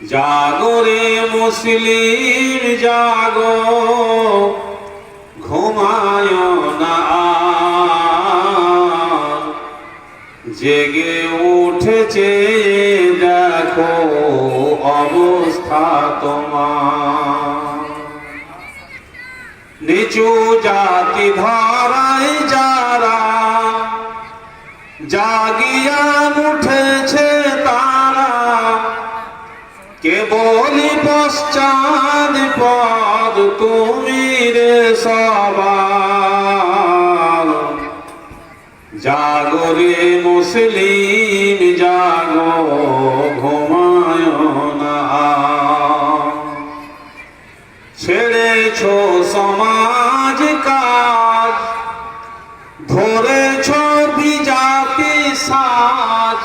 জাগরে মুসলিম জাগো, ঘুমায় না আর। জেগে উঠেছে দেখো অবস্থা তোমার। নিচু জাতি ধরায় যারা, জাগিয়া উঠেছে তারা। কেবলি পশ্চাৎ পদ তুমি রে সবার। জাগরে মুসলিম জাগো, ঘুমায় না। ছেড়েছ সমাজ কাজ, ধরেছ বিজাতি সাজ।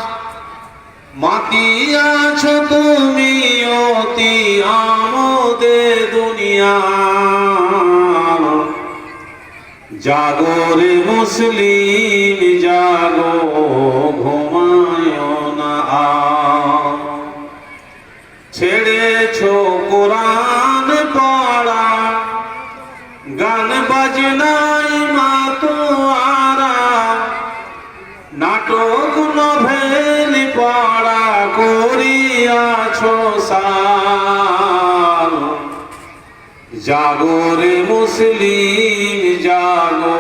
মাতিয়াছ তুমি অতি আমোদে দুনিয়া। জাগরে মুসলিম জাগো, ঘুমায় না। ছেড়েছ কোরআন পড়া, গান বাজনাই মাতোয়ারা। নাটক নভেল পড়া করিয়াছ সার। জাগরে মুসলিম জাগো,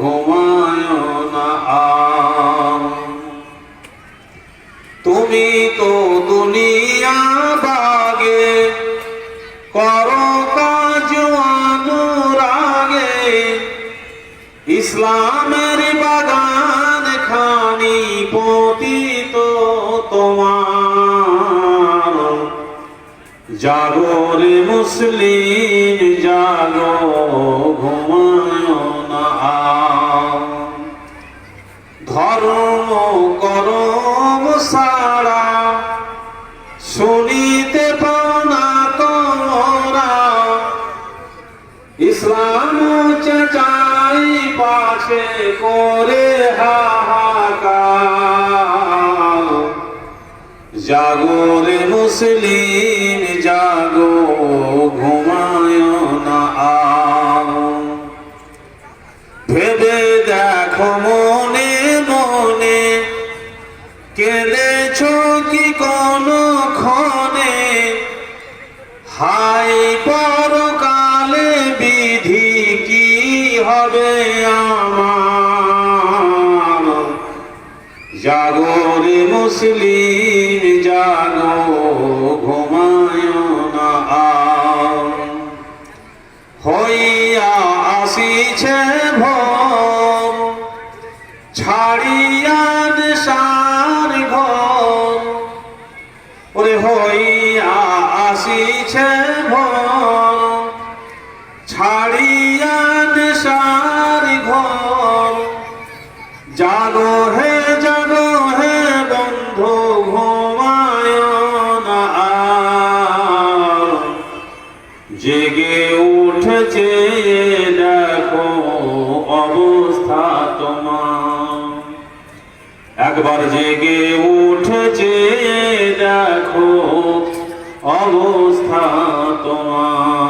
ঘুমায় না। তুমি তো দুনিয়া বাগে, করো কাজ অনুরাগে। ইসলামের বাগান খানি পতিত তোমার। জাগরে মুসলিম জাগো, ঘুমায় না। ধর্ম করম সারা, শুনিতে পাও না তোমরা। ইসলাম চাই পাশে করে হাহাকার। জাগরে মুসলিম জাগো, ঘুমায় না। ভেবে দেখো মনে মনে, কেঁদেছ কি কোনো ক্ষণে। হাই পরকালে বিধি কি হবে আমার। জাগরে মুসলিম জাগো, ঘুমায় না। হইয়া আসিছে ভোর, ছাড়িয়া নেশার ঘর। ওরে হইয়া আসিছে ভোর, ছাড়িয়া নেশার ঘর। জাগো হে বন্ধু, ঘুমায় না। জেগে উঠেছে দেখো অবস্থা তোমার। একবার জেগে উঠেছে দেখো অবস্থা তোমার।